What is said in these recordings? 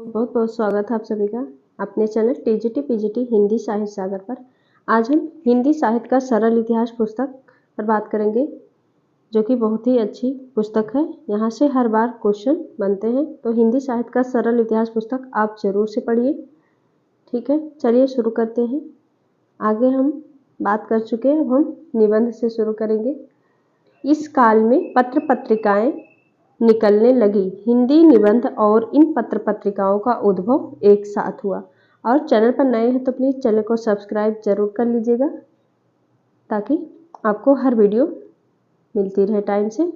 बहुत बहुत स्वागत है आप सभी का अपने चैनल टीजीटी पीजीटी हिंदी साहित्य सागर पर। आज हम हिंदी साहित्य का सरल इतिहास पुस्तक पर बात करेंगे, जो कि बहुत ही अच्छी पुस्तक है। यहाँ से हर बार क्वेश्चन बनते हैं, तो हिंदी साहित्य का सरल इतिहास पुस्तक आप जरूर से पढ़िए। ठीक है, चलिए शुरू करते हैं। आगे हम बात कर चुके हैं, अब हम निबंध से शुरू करेंगे। इस काल में पत्र पत्रिकाएं निकलने लगी। हिंदी निबंध और इन पत्र पत्रिकाओं का उद्भव एक साथ हुआ। और चैनल पर नए हैं तो प्लीज़ चैनल को सब्सक्राइब जरूर कर लीजिएगा, ताकि आपको हर वीडियो मिलती रहे टाइम से।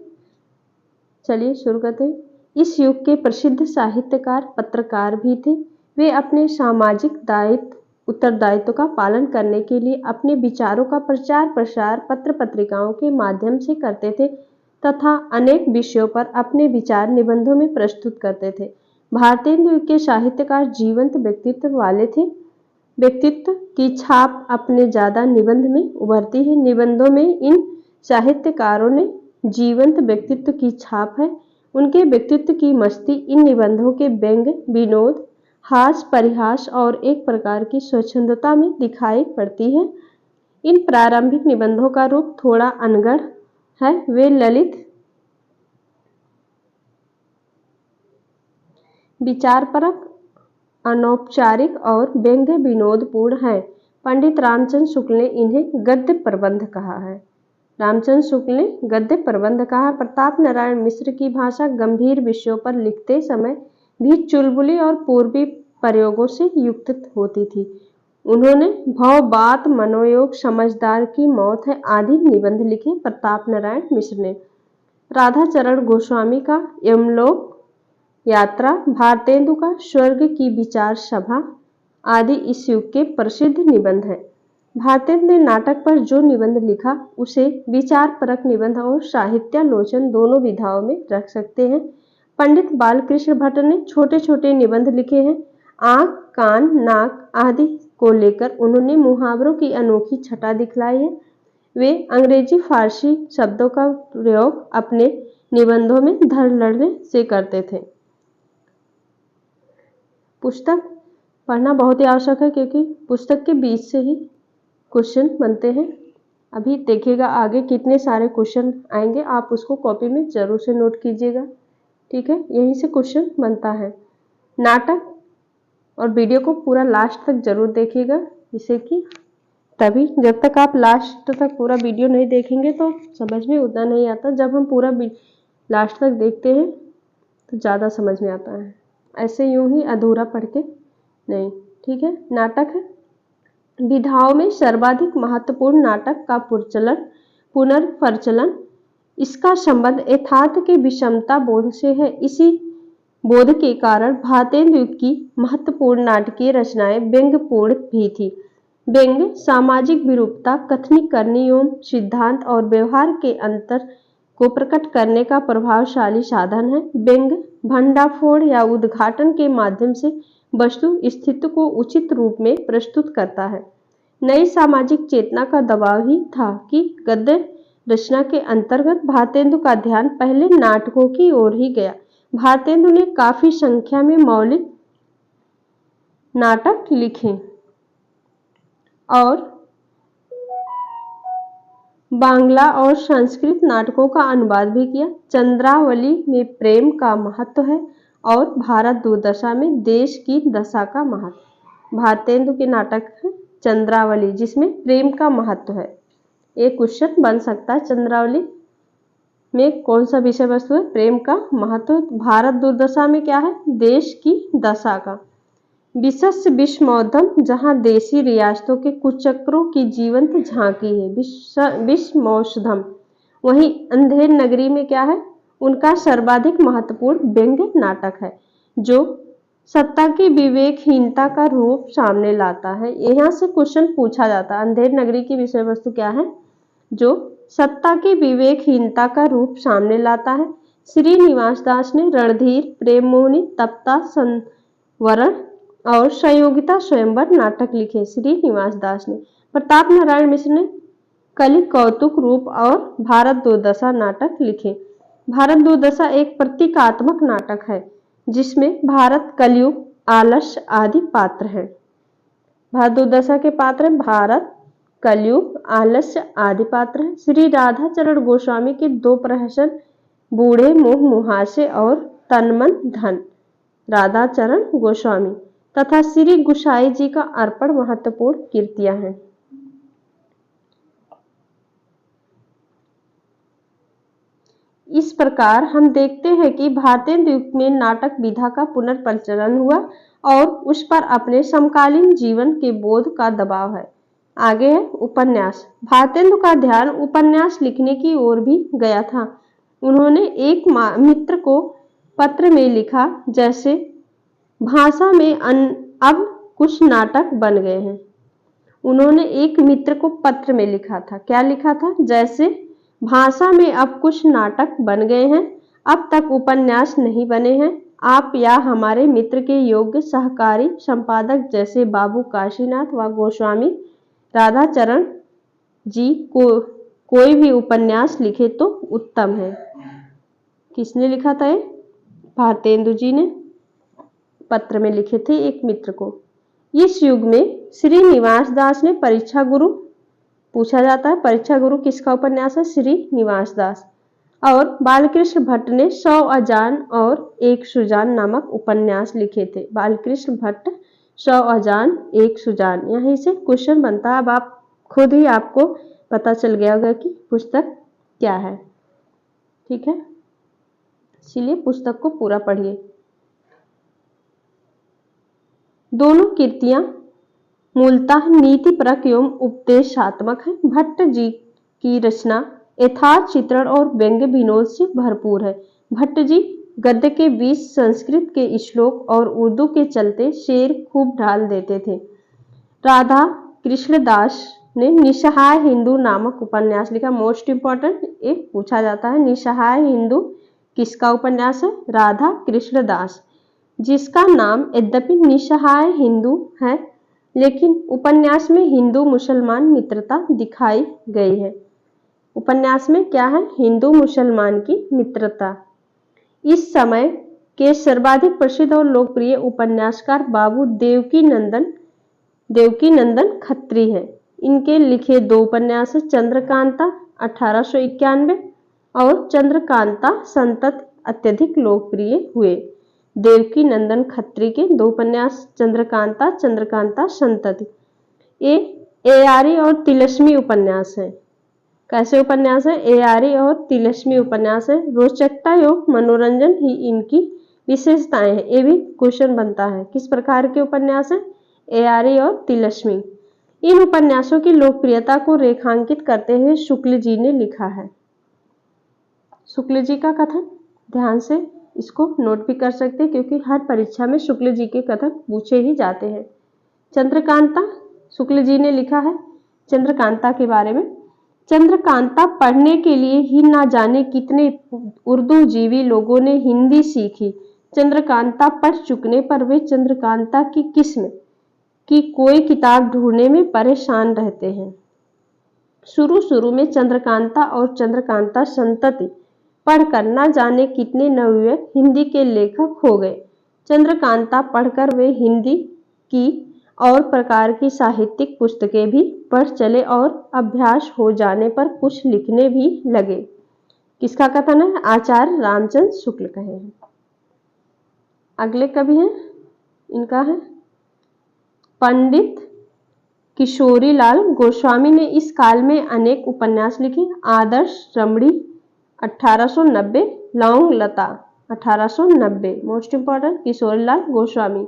चलिए शुरू करते हैं। इस युग के प्रसिद्ध साहित्यकार पत्रकार भी थे। वे अपने सामाजिक उत्तरदायित्व का पालन करने के लिए अपने विचारों का प्रचार प्रसार पत्र पत्रिकाओं के माध्यम से करते थे तथा अनेक विषयों पर अपने विचार निबंधों में प्रस्तुत करते थे। भारतीय युग के साहित्यकार जीवंत व्यक्तित्व वाले थे। व्यक्तित्व की छाप अपने ज्यादा निबंध में उभरती है। निबंधों में इन साहित्यकारों ने जीवंत व्यक्तित्व की छाप है। उनके व्यक्तित्व की मस्ती इन निबंधों के व्यंग, विनोद, हास, परिहास और एक प्रकार की स्वच्छंदता में दिखाई पड़ती है। इन प्रारंभिक निबंधों का रूप थोड़ा अनगढ़ है। वे ललित, विचारपरक, अनौपचारिक और व्यंग्य विनोदपूर्ण है। पंडित रामचंद्र शुक्ल ने इन्हें गद्य प्रबंध कहा है। रामचंद्र शुक्ल ने गद्य प्रबंध कहा। प्रताप नारायण मिश्र की भाषा गंभीर विषयों पर लिखते समय भी चुलबुली और पूर्वी प्रयोगों से युक्त होती थी। उन्होंने भव बात, मनोयोग, समझदार की मौत है आदि निबंध लिखे। प्रताप नारायण मिश्र ने राधाचरण गोस्वामी का यमलोक यात्रा, भारतेंदु का स्वर्ग की विचार सभा आदि इस युग के प्रसिद्ध निबंध हैं। भारतेंदु ने नाटक पर जो निबंध लिखा उसे विचार परक निबंध और साहित्यालोचन दोनों विधाओं में रख सकते हैं। पंडित बालकृष्ण भट्ट ने छोटे छोटे निबंध लिखे हैं। आंख, कान, नाक आदि को लेकर उन्होंने मुहावरों की अनोखी छटा दिखलाई है। वे अंग्रेजी फारसी शब्दों का प्रयोग अपने निबंधों में धड़ लड़ने से करते थे। पुस्तक पढ़ना बहुत ही आवश्यक है, क्योंकि पुस्तक के बीच से ही क्वेश्चन बनते हैं। अभी देखिएगा आगे कितने सारे क्वेश्चन आएंगे, आप उसको कॉपी में जरूर से नोट कीजिएगा। ठीक है, यहीं से क्वेश्चन बनता है। नाटक और वीडियो को पूरा लास्ट तक जरूर देखिएगा, जिससे कि तभी जब तक आप लास्ट तक पूरा वीडियो नहीं देखेंगे तो समझ में उतना नहीं आता। जब हम पूरा लास्ट तक देखते हैं तो ज़्यादा समझ में आता है, ऐसे यूं ही अधूरा पढ़ के नहीं। ठीक है, नाटक है। विधाओं में सर्वाधिक महत्वपूर्ण नाटक का पुनर्प्रचलन। इसका संबंध यथार्थ के विषमता बोध से है। इसी बोध के कारण भारतेंदु युग की महत्वपूर्ण नाटकीय रचनाएं व्यंग्यपूर्ण भी थी। व्यंग्य सामाजिक विरूपता, कथनी करनी एवं सिद्धांत और व्यवहार के अंतर को प्रकट करने का प्रभावशाली साधन है। व्यंग्य भंडाफोड़ या उद्घाटन के माध्यम से वस्तु स्थिति को उचित रूप में प्रस्तुत करता है। नई सामाजिक चेतना का दबाव ही था कि गद्य रचना के अंतर्गत भारतेंदु का ध्यान पहले नाटकों की ओर ही गया। भारतेंदु ने काफी संख्या में मौलिक नाटक लिखे और बांग्ला और संस्कृत नाटकों का अनुवाद भी किया। चंद्रावली में प्रेम का महत्व है और भारत दुर्दशा में देश की दशा का महत्व। भारतेंदु के नाटक है चंद्रावली, जिसमें प्रेम का महत्व है। एक क्वेश्चन बन सकता है, चंद्रावली में कौन सा विषय वस्तु है? प्रेम का महत्व। भारत दुर्दशा में क्या है? देश की दशा का। विशस्य विश्वमौधम, जहाँ देशी रियासतों के कुचक्रों की जीवंत झांकी है। विश्वमौषधम, वहीं अंधेर नगरी में क्या है? उनका सर्वाधिक महत्वपूर्ण व्यंग्य नाटक है, जो सत्ता की विवेकहीनता का रूप सामने लाता है। यहाँ से क्वेश्चन पूछा जाता है, अंधेर नगरी की विषय वस्तु क्या है? जो सत्ता की विवेकहीनता का रूप सामने लाता है। श्रीनिवास दास ने रणधीर, प्रेम मोहिनी, तप्ता संवरण और संयोगिता स्वयंवर नाटक लिखे। श्रीनिवास दास ने। प्रताप नारायण मिश्र ने कलि कौतुक रूप और भारत दुर्दशा नाटक लिखे। भारत दुर्दशा एक प्रतीकात्मक नाटक है, जिसमें भारत कलयुग आलस्य आदि पात्र हैं। भारत दुर्दशा के पात्र हैं भारत, कलयुग, आलस्य आदि पात्र हैं। श्री राधाचरण गोस्वामी के 2 प्रहसन बूढ़े मोह मुहासे और तन मन धन, राधाचरण गोस्वामी, तथा श्री गुसाई जी का अर्पण महत्वपूर्ण कीर्तियां हैं। इस प्रकार हम देखते हैं कि भारतीय युग में नाटक विधा का पुनर्प्रचलन हुआ और उस पर अपने समकालीन जीवन के बोध का दबाव है। आगे है उपन्यास। भारतेंदु का ध्यान उपन्यास लिखने की ओर भी गया था। उन्होंने एक मित्र को पत्र में लिखा, जैसे भाषा में अब कुछ नाटक बन गए हैं। उन्होंने एक मित्र को पत्र में लिखा था, क्या लिखा था? जैसे भाषा में अब कुछ नाटक बन गए हैं, अब तक उपन्यास नहीं बने हैं। आप या हमारे मित्र के योग्य सहकारी संपादक जैसे बाबू काशीनाथ व गोस्वामी राधाचरण जी को कोई भी उपन्यास लिखे तो उत्तम है। किसने लिखा था? भारतेंदु जी ने पत्र में लिखे थे एक मित्र को। इस युग में श्रीनिवास दास ने परीक्षा गुरु, पूछा जाता है परीक्षा गुरु किसका उपन्यास है? श्रीनिवास दास। और बालकृष्ण भट्ट ने 100 अजान और 1 सुजान नामक उपन्यास लिखे थे। बालकृष्ण भट्ट 100 अजान 1 सुजान। यहीं से क्वेश्चन बनता है। अब आप खुद ही आपको पता चल गया होगा कि पुस्तक क्या है। ठीक है, इसीलिए पुस्तक को पूरा पढ़िए। दोनों कृतियां मूलतः नीतिपरक एवं उपदेशात्मक है। भट्ट जी की रचना यथार्थ चित्रण और व्यंग्य विनोद से भरपूर है। भट्ट जी गद्य के बीच संस्कृत के श्लोक और उर्दू के चलते शेर खूब डाल देते थे। राधा कृष्णदास ने निसहाय हिंदू नामक उपन्यास लिखा। मोस्ट इंपॉर्टेंट एक पूछा जाता है, निसहाय हिंदू किसका उपन्यास है? राधा कृष्णदास, जिसका नाम यद्यपि निसहाय हिंदू है, लेकिन उपन्यास में हिंदू मुसलमान मित्रता दिखाई गई है। उपन्यास में क्या है? हिंदू मुसलमान की मित्रता। इस समय के सर्वाधिक प्रसिद्ध और लोकप्रिय उपन्यासकार बाबू देवकी नंदन खत्री हैं। इनके लिखे 2 उपन्यास चंद्रकांता 1891 और चंद्रकांता संतत अत्यधिक लोकप्रिय हुए। देवकी नंदन खत्री के 2 उपन्यास चंद्रकांता, चंद्रकांता संतति। ये एआरी और तिलस्मी उपन्यास है। कैसे उपन्यास है? एआरी और तिलस्मी उपन्यास है। रोचकता एवं मनोरंजन ही इनकी विशेषताएं हैं। ये भी क्वेश्चन बनता है, किस प्रकार के उपन्यास है? एआरी और तिलस्मी। इन उपन्यासों की लोकप्रियता को रेखांकित करते हुए शुक्ल जी ने लिखा है। शुक्ल जी का कथन ध्यान से इसको नोट भी कर सकते हैं, क्योंकि हर परीक्षा में शुक्ल जी के कथन पूछे ही जाते हैं। चंद्रकांता शुक्ल जी ने लिखा है चंद्रकांता के बारे में। चंद्रकांता पढ़ने के लिए ही ना जाने कितने उर्दू जीवी लोगों ने हिंदी सीखी। चंद्रकांता पढ़ चुकने पर वे चंद्रकांता की किस्म की कोई किताब ढूंढने में परेशान रहते हैं। शुरू में चंद्रकांता और चंद्रकांता संतति पढ़कर न जाने कितने नवयुवक हिंदी के लेखक हो गए। चंद्रकांता पढ़कर वे हिंदी की और प्रकार की साहित्यिक पुस्तकें भी पढ़ चले और अभ्यास हो जाने पर कुछ लिखने भी लगे। किसका कथन है? आचार्य रामचंद्र शुक्ल कहे हैं। अगले कवि हैं, इनका है पंडित किशोरीलाल गोस्वामी ने इस काल में अनेक उपन्यास लिखे। आदर्श रमणी 1890, लौंग लता 1890। मोस्ट इंपॉर्टेंट किशोरीलाल गोस्वामी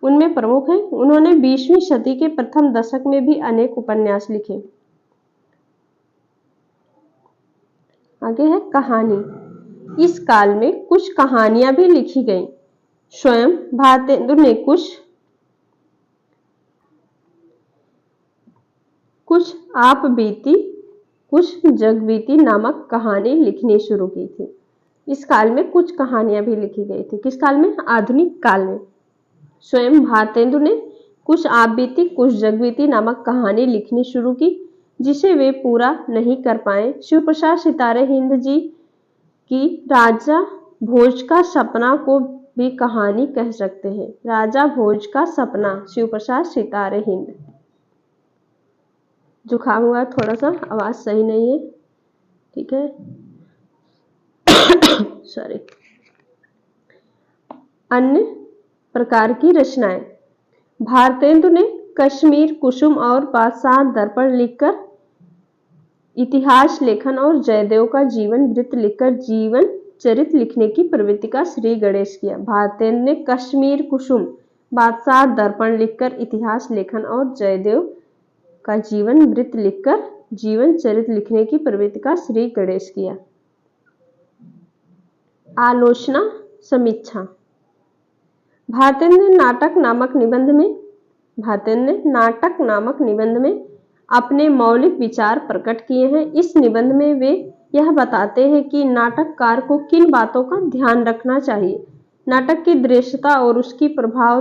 उनमें प्रमुख हैं। उन्होंने 20वीं सदी के प्रथम दशक में भी अनेक उपन्यास लिखे। आगे है कहानी। इस काल में कुछ कहानियां भी लिखी गईं। स्वयं भारतेंदु ने कुछ आप बीती कुछ जग बीती नामक कहानी लिखनी शुरू की थी। इस काल में कुछ कहानियां भी लिखी गई थी। किस काल में? आधुनिक काल में। स्वयं भारतेंदु ने कुछ आप बीती कुछ जग बीती नामक कहानी लिखनी शुरू की, जिसे वे पूरा नहीं कर पाए। शिवप्रसाद सितारे हिंद जी की राजा भोज का सपना को भी कहानी कह सकते हैं। राजा भोज का सपना, शिव प्रसाद सितारे हिंद। जुकाम हुआ, थोड़ा सा आवाज सही नहीं है, ठीक है, सॉरी। अन्य प्रकार की रचनाएं, भारतेंदु ने कश्मीर कुसुम और बादशाह दर्पण लिखकर इतिहास लेखन और जयदेव का जीवन वृत्त लिखकर जीवन चरित्र लिखने की प्रवृत्ति का श्री गणेश किया। भारतेंदु ने कश्मीर कुसुम, बादशाह दर्पण लिखकर इतिहास लेखन और जयदेव का जीवन वृत्त लिखकर जीवन चरित्र लिखने की प्रवृत्ति का श्री गणेश किया। आलोचना समीक्षा, भारतेंदु ने नाटक नामक निबंध में अपने मौलिक विचार प्रकट किए हैं। इस निबंध में वे यह बताते हैं कि नाटककार को किन बातों का ध्यान रखना चाहिए। नाटक की दृश्यता और उसकी प्रभाव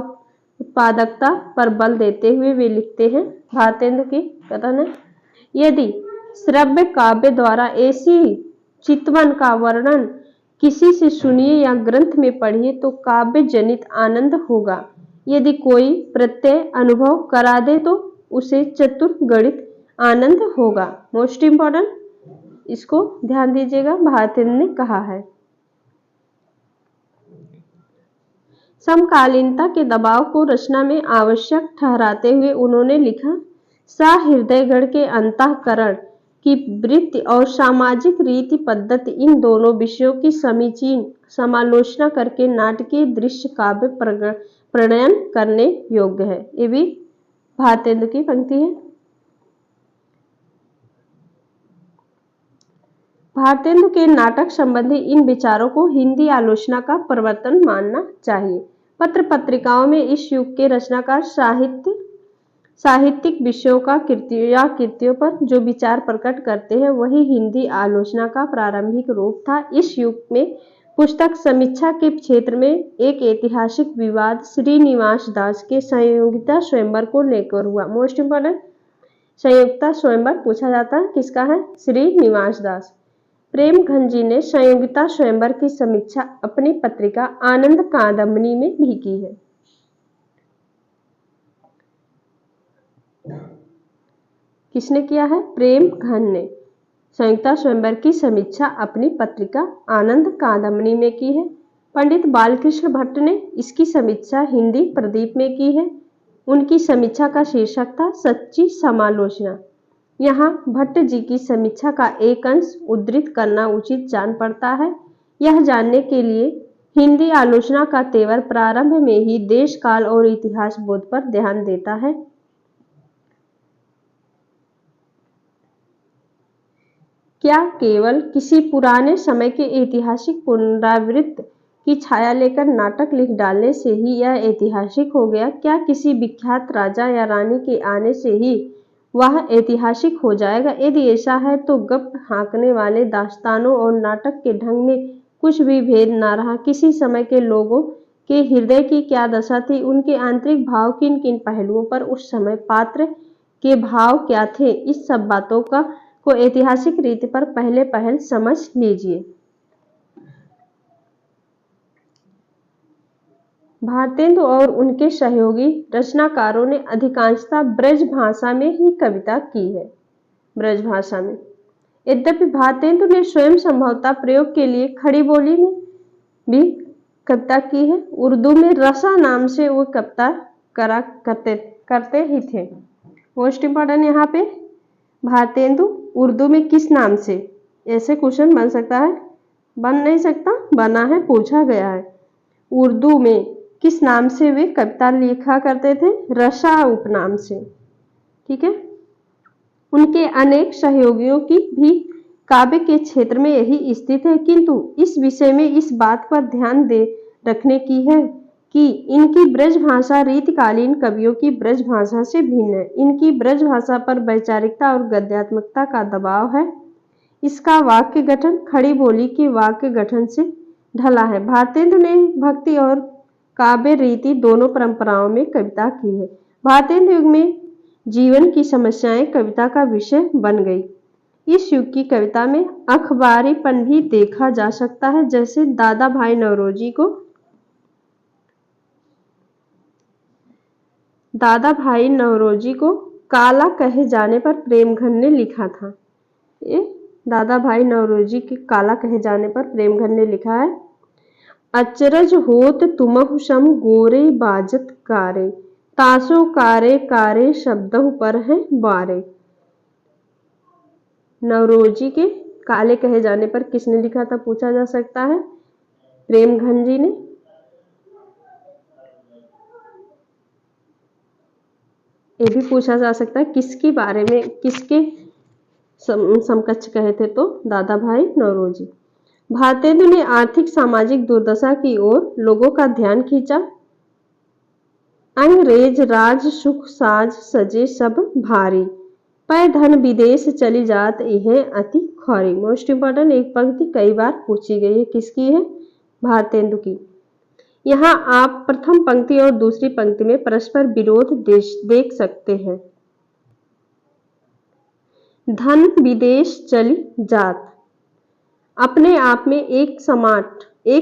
उत्पादकता पर बल देते हुए वे लिखते हैं। भारतेंदु की कथन है, यदि श्रव्य काव्य द्वारा ऐसी चितवन का वर्णन किसी से सुनिए या ग्रंथ में पढ़िए तो काव्य जनित आनंद होगा। यदि कोई प्रत्यय अनुभव करा दे तो उसे चतुर गणित आनंद होगा। मोस्ट इंपॉर्टेंट, इसको ध्यान दीजिएगा, भारतेंदु ने कहा है। समकालीनता के दबाव को रचना में आवश्यक ठहराते हुए उन्होंने लिखा, सहृदयगण के अंतःकरण की वृत्ति और सामाजिक रीति पद्धति, इन दोनों विषयों की समीचीन समालोचना करके नाटकीय दृश्य काव्य प्रणयन करने योग्य है। ये भी भारतेंदु की पंक्ति है। भारतेंदु के नाटक संबंधी इन विचारों को हिंदी आलोचना का प्रवर्तन मानना चाहिए। पत्र पत्रिकाओं में इस युग के रचनाकार साहित्यिक विषयों का कृतियों पर जो विचार प्रकट करते हैं वही हिंदी आलोचना का प्रारंभिक रूप था। इस युग में पुस्तक समीक्षा के क्षेत्र में एक ऐतिहासिक विवाद श्रीनिवास दास के संयोगिता स्वयंवर को लेकर हुआ। मोस्ट इंपॉर्टेंट, संयोगिता स्वयंवर पूछा जाता है, किसका है? श्रीनिवास दास। प्रेमघन जी ने संयोगिता स्वयंवर की समीक्षा अपनी पत्रिका आनंद कादंबनी में भी की है। किसने किया है? प्रेमघन ने संयोगिता स्वयंवर की समीक्षा अपनी पत्रिका आनंद कादंबनी में की है। पंडित बालकृष्ण भट्ट ने इसकी समीक्षा हिंदी प्रदीप में की है। उनकी समीक्षा का शीर्षक था सच्ची समालोचना। यहाँ भट्ट जी की समीक्षा का एक अंश उद्धृत करना उचित जान पड़ता है। यह जानने के लिए हिंदी आलोचना का तेवर प्रारंभ में ही देश काल और इतिहास बोध पर ध्यान देता है। क्या केवल किसी पुराने समय के ऐतिहासिक पुनरावृत्ति की छाया लेकर नाटक लिख डालने से ही यह ऐतिहासिक हो गया? क्या किसी विख्यात राजा या रानी के आने से ही वह ऐतिहासिक हो जाएगा? यदि ऐसा है तो गप हाँकने वाले दास्तानों और नाटक के ढंग में कुछ भी भेद न रहा। किसी समय के लोगों के हृदय की क्या दशा थी, उनके आंतरिक भाव किन किन पहलुओं पर उस समय पात्र के भाव क्या थे, इस सब बातों को ऐतिहासिक रीति पर पहले पहल समझ लीजिए। भारतेंदु और उनके सहयोगी रचनाकारों ने अधिकांशतः ब्रज भाषा में ही कविता की है। ब्रज भाषा में, यद्यपि भारतेंदु ने स्वयं संभवतः प्रयोग के लिए खड़ी बोली में भी कविता की है। उर्दू में रसा नाम से वो कविता करते ही थे। मोस्ट इंपॉर्टेंट यहाँ पे, भारतेंदु उर्दू में किस नाम से, ऐसे क्वेश्चन बन सकता है, बन नहीं सकता, बना है, पूछा गया है। उर्दू में किस नाम से वे कविता लिखा करते थे? रसा उपनाम से। ठीक है। उनके अनेक सहयोगियों की भी काव्य के क्षेत्र में यही स्थिति है, किंतु इस विषय में इस बात पर ध्यान दे रखने की है कि इनकी ब्रज भाषा रीतिकालीन कवियों की ब्रज भाषा से भिन्न है। इनकी ब्रज भाषा पर वैचारिकता और गद्यात्मकता का दबाव है। इसका वाक्य गठन खड़ी बोली के वाक्य गठन से ढला है। भारतेंदु ने भक्ति और काव्य रीति दोनों परंपराओं में कविता की है। भारतेंदु युग में जीवन की समस्याएं कविता का विषय बन गई। इस युग की कविता में अखबारीपन भी देखा जा सकता है, जैसे दादा भाई नौरोजी को दादा भाई नौरोजी को काला कहे जाने पर प्रेमघन ने लिखा था। ये दादा भाई नौरोजी के काला कहे जाने पर प्रेमघन ने लिखा है। अचरज होत तुमहु सम गोरे बाजत कारे, तासो कारे कारे शब्दहु पर है बारे। नौरोजी के काले कहे जाने पर किसने लिखा था पूछा जा सकता है, प्रेमघन जी ने। ये भी पूछा जा सकता है किसके बारे में, किसके समकक्ष कहे थे, तो दादा भाई नौरोजी। भारतेंदु ने आर्थिक सामाजिक दुर्दशा की ओर लोगों का ध्यान खींचा। अंग्रेज राज सुख साज सजे सब भारी, पै धन विदेश चली जात यह अति खौरी। मोस्ट इंपॉर्टेंट एक पंक्ति कई बार पूछी गई है, किसकी है, भारतेंदु की। यहाँ आप प्रथम पंक्ति और दूसरी पंक्ति में परस्पर विरोध देख सकते हैं। धन विदेश चली जात अपने आप में एक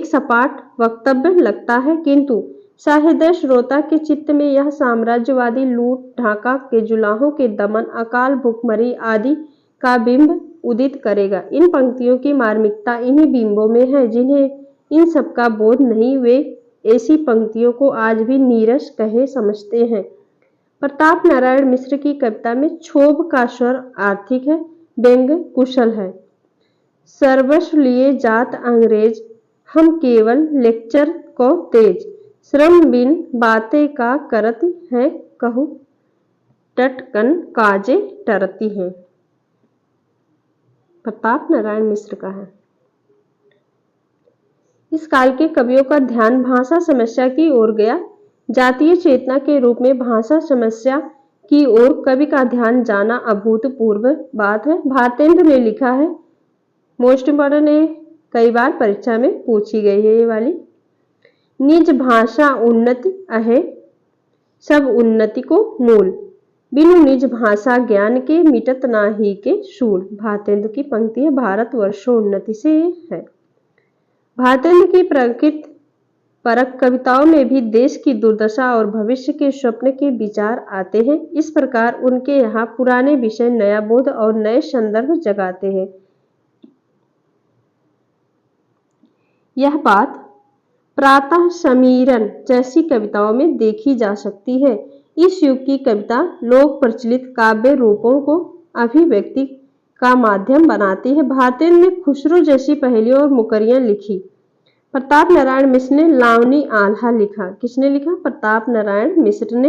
सपाट वक्तव्य लगता है, किंतु सहृदय श्रोता के चित्त में यह साम्राज्यवादी लूट ढाका के जुलाहों के दमन, अकाल भुखमरी आदि का बिंब उदित करेगा। इन पंक्तियों की मार्मिकता इन्हीं बिंबों में है, जिन्हें इन सब का बोध नहीं, वे ऐसी पंक्तियों को आज भी नीरस कहे समझते हैं। प्रताप नारायण मिश्र की कविता में क्षोभ का स्वर आर्थिक है, व्यंग्य कुशल है। सर्वस्व लिए जात अंग्रेज, हम केवल लेक्चर को तेज, श्रम बिन बातें का करती है कहूँ, टटकन काजे टरती है। प्रताप नारायण मिश्र का है। इस काल के कवियों का ध्यान भाषा समस्या की ओर गया। जातीय चेतना के रूप में भाषा समस्या की ओर कवि का ध्यान जाना अभूतपूर्व बात है। भारतेंदु ने लिखा है, मोस्ट इंपॉर्टेंट है, कई बार परीक्षा में पूछी गई है ये वाली। निज भाषा उन्नति अहे, सब उन्नति को मूल, बिनु निज भाषा ज्ञान के मिटत नाही के शूल। भारतेंदु की पंक्ति है, भारत वर्षोन्नति से है। भारतेंदु की प्रकृति परक कविताओं में भी देश की दुर्दशा और भविष्य के स्वप्न के विचार आते हैं। इस प्रकार उनके यहाँ पुराने विषय नया बोध और नए संदर्भ जगाते हैं। यह बात प्रातः समीरन जैसी कविताओं में देखी जा सकती है। इस युग की कविता लोक प्रचलित काव्य रूपों को अभिव्यक्ति का माध्यम बनाती है। भारतेंदु ने खुसरो जैसी पहेलियां और मुकरियां लिखी। प्रताप नारायण मिश्र ने लावनी आल्हा लिखा। किसने लिखा? प्रताप नारायण मिश्र ने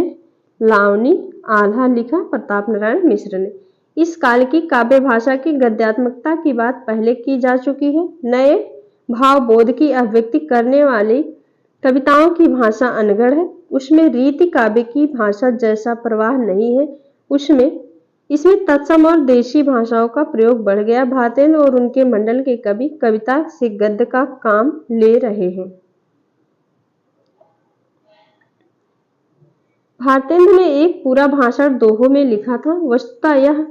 लावनी आल्हा लिखा। प्रताप नारायण मिश्र ने। इस काल की काव्य भाषा की गद्यात्मकता की बात पहले की जा चुकी है। नए भाव बोध की अभिव्यक्ति करने वाली कविताओं की भाषा अनगढ़ है। उसमें रीति काव्य की भाषा जैसा प्रवाह नहीं है। इसमें तत्सम और देशी भाषाओं का प्रयोग बढ़ गया। भारतेंदु और उनके मंडल के कवि कविता से गद्य का काम ले रहे हैं। भारतेंदु ने एक पूरा भाषण दोहों में लिखा था। वस्तुतः यह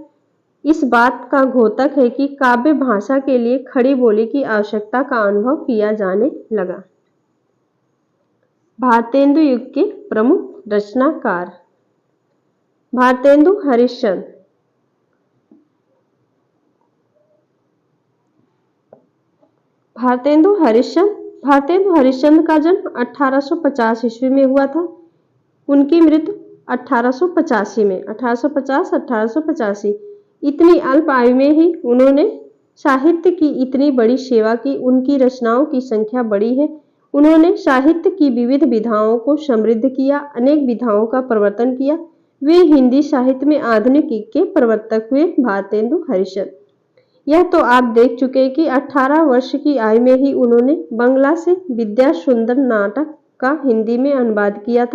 इस बात का घोतक है कि काव्य भाषा के लिए खड़ी बोली की आवश्यकता का अनुभव किया जाने लगा। भारतेंदु युग के प्रमुख रचनाकार भारतेंदु हरिश्चंद्र। भारतेंदु हरिश्चंद्र का जन्म 1850 ईस्वी में हुआ था। उनकी मृत्यु 1885 में। 1885 इतनी अल्प आयु में ही उन्होंने साहित्य की इतनी बड़ी सेवा की। उनकी रचनाओं की संख्या बड़ी है। उन्होंने साहित्य की विविध विधाओं को समृद्ध किया, अनेक विधाओं का प्रवर्तन किया। वे हिंदी साहित्य में आधुनिक युग के प्रवर्तक हुए। भारतेंदु हरिश्चंद्र। यह तो आप देख चुके हैं कि 18 वर्ष की आयु में ही उन्होंने बंगला से विद्या सुंदर नाटक का हिंदी में अनुवाद किया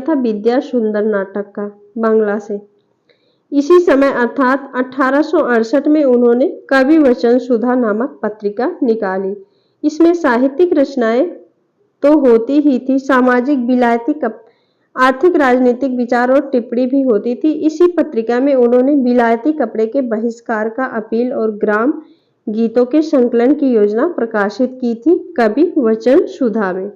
था। विद्या सुंदर नाटक का बंगला से। इसी समय अर्थात 1868 में उन्होंने कवि वचन सुधा नामक पत्रिका निकाली। इसमें साहित्यिक रचनाएं तो होती ही थी, सामाजिक, विलायती, आर्थिक, राजनीतिक विचार और टिप्पणी भी होती थी। इसी पत्रिका में उन्होंने विलायती कपड़े के बहिष्कार का अपील और ग्राम गीतों के संकलन की योजना प्रकाशित की थी कवि वचन सुधा में।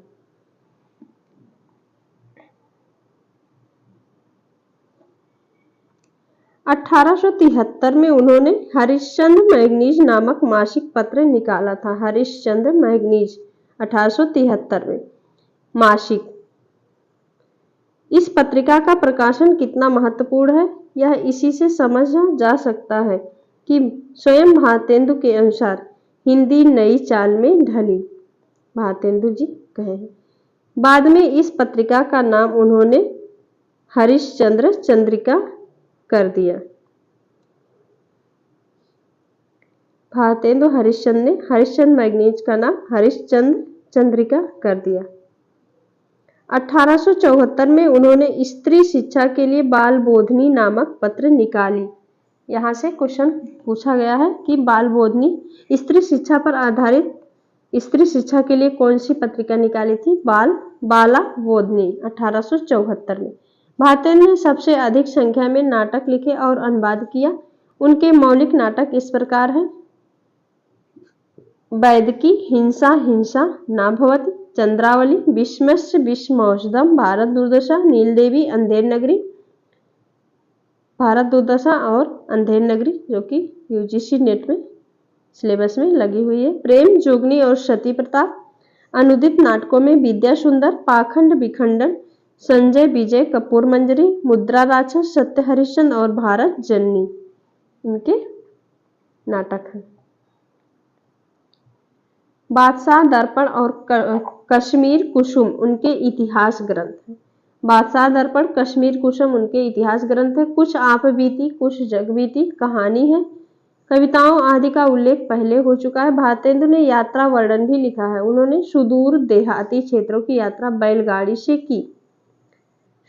1873 में उन्होंने हरिश्चंद्र मैगनीज नामक मासिक पत्र निकाला था। हरिश्चंद्र मैगनीज 1873 में मासिक। इस पत्रिका का प्रकाशन कितना महत्वपूर्ण है, यह इसी से समझा जा सकता है कि स्वयं भारतेंदु के अनुसार हिंदी नई चाल में ढली। भारतेंदु जी कहे हैं। बाद में इस पत्रिका का नाम उन्होंने हरिश्चंद्र चंद्रिका कर दिया। भारतेंदु हरिश्चंद्र ने हरिश्चंद्र मैगनीज का नाम हरिश्चंद्र चंद्रिका कर दिया। 1874 में उन्होंने स्त्री शिक्षा के लिए बाल बोधनी नामक पत्र निकाली। यहाँ से क्वेश्चन पूछा गया है कि बाल बोधनी स्त्री शिक्षा पर आधारित स्त्री शिक्षा के लिए कौन सी पत्रिका निकाली थी? बाला बोधनी 1874 में। भारतेंदु ने सबसे अधिक संख्या में नाटक लिखे और अनुवाद किया। उनके मौलिक नाटक इस प्रकार हैं: वैदकी, हिंसा हिंसा ना भवति, चंद्रावली, विश्वस्य विश्वमौषधम, भारत दुर्दशा, नीलदेवी, अंधेर नगरी, भारत दुर्दशा और अंधेर नगरी, जो कि यूजीसी नेट में सिलेबस में लगी हुई है। प्रेम जोगनी और सती प्रताप। अनुदित नाटकों में विद्या सुंदर, पाखंड विखंडन, संजय विजय, कपूर मंजरी, मुद्रा राक्षस, सत्य हरिश्चंद्र और भारत जननी इनके नाटक हैं। बादशाह दर्पण और कश्मीर कुसुम उनके इतिहास ग्रंथ हैं। बादशाह दर्पण, कश्मीर कुसुम उनके इतिहास ग्रंथ है। कुछ आप बीती कुछ जग बीती कहानी है। कविताओं आदि का उल्लेख पहले हो चुका है। भारतेंदु ने यात्रा वर्णन भी लिखा है। उन्होंने सुदूर देहाती क्षेत्रों की यात्रा बैलगाड़ी से की।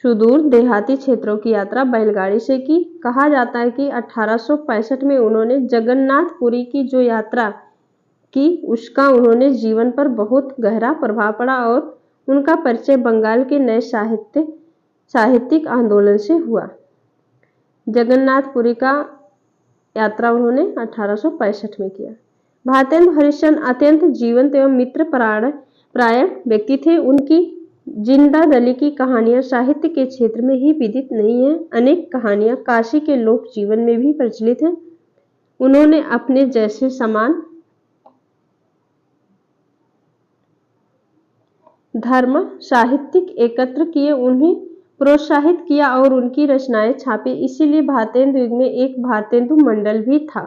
सुदूर देहाती क्षेत्रों की यात्रा बैलगाड़ी से की। कहा जाता है कि 1865 में उन्होंने जगन्नाथपुरी की जो यात्रा की उसका उन्होंने जीवन पर बहुत गहरा प्रभाव पड़ा और उनका परिचय बंगाल के नए साहित्यिक आंदोलन से हुआ। जगन्नाथपुरी का यात्रा उन्होंने 1865 में किया। भारतेंदु हरिश्चंद्र अत्यंत जीवंत एवं मित्र परायण व्यक्ति थे। उनकी जिंदा दली की कहानियां साहित्य के क्षेत्र में ही विदित नहीं है, अनेक कहानियां काशी के लोक जीवन में भी प्रचलित हैं। उन्होंने अपने जैसे समान धर्म साहित्यिक एकत्र किए, उन्हें प्रोत्साहित किया और उनकी रचनाएं छापी। इसीलिए भारतेंदु युग में एक भारतेंदु मंडल भी था।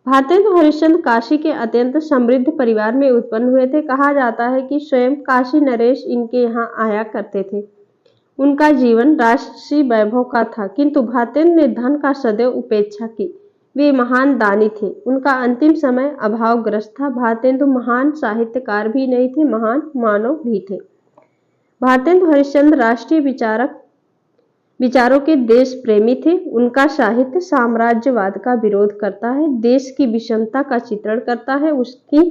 भारतेंदु हरिश्चंद्र काशी के अत्यंत समृद्ध परिवार में उत्पन्न हुए थे। कहा जाता है कि स्वयं काशी नरेश इनके यहाँ आया करते थे। उनका जीवन राष्ट्रीय वैभव का था, किंतु भारतेंदु ने धन का सदैव उपेक्षा की। वे महान दानी थे। उनका अंतिम समय अभावग्रस्त था। भारतेंदु महान साहित्यकार भी नहीं थे, महान मानव भी थे। भारतेंदु हरिश्चंद्र राष्ट्रीय विचारों के देश प्रेमी थे। उनका साहित्य साम्राज्यवाद का विरोध करता है, देश की विषमता का चित्रण करता है, उसकी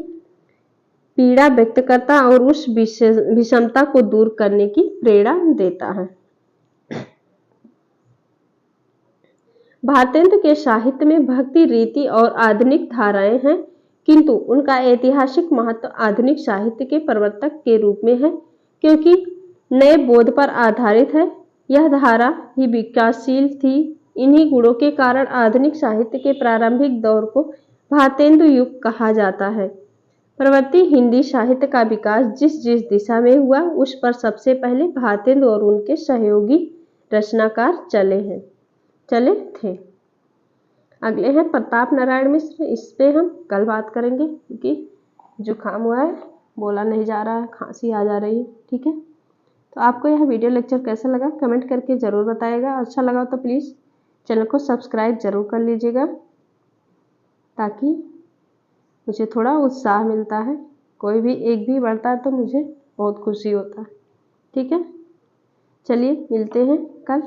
पीड़ा व्यक्त करता और उस विषमता को दूर करने की प्रेरणा देता है। भारतेंदु के साहित्य में भक्ति रीति और आधुनिक धाराएं हैं, किंतु उनका ऐतिहासिक महत्व आधुनिक साहित्य के प्रवर्तक के रूप में है, क्योंकि नए बोध पर आधारित है। यह धारा ही विकासशील थी। इन्हीं गुणों के कारण आधुनिक साहित्य के प्रारंभिक दौर को भारतेंदु युग कहा जाता है। प्रवर्ती हिंदी साहित्य का विकास जिस जिस दिशा में हुआ, उस पर सबसे पहले भारतेंदु और उनके सहयोगी रचनाकार चले थे। अगले हैं प्रताप नारायण मिश्र। इस पे हम कल बात करेंगे, क्योंकि जुकाम हुआ है, बोला नहीं जा रहा है, खांसी आ जा रही है। ठीक है, तो आपको यह वीडियो लेक्चर कैसा लगा कमेंट करके ज़रूर बताइएगा। अच्छा लगा तो प्लीज़ चैनल को सब्सक्राइब जरूर कर लीजिएगा, ताकि मुझे थोड़ा उत्साह मिलता है। कोई भी एक भी बढ़ता है तो मुझे बहुत खुशी होता है। ठीक है, चलिए मिलते हैं कल।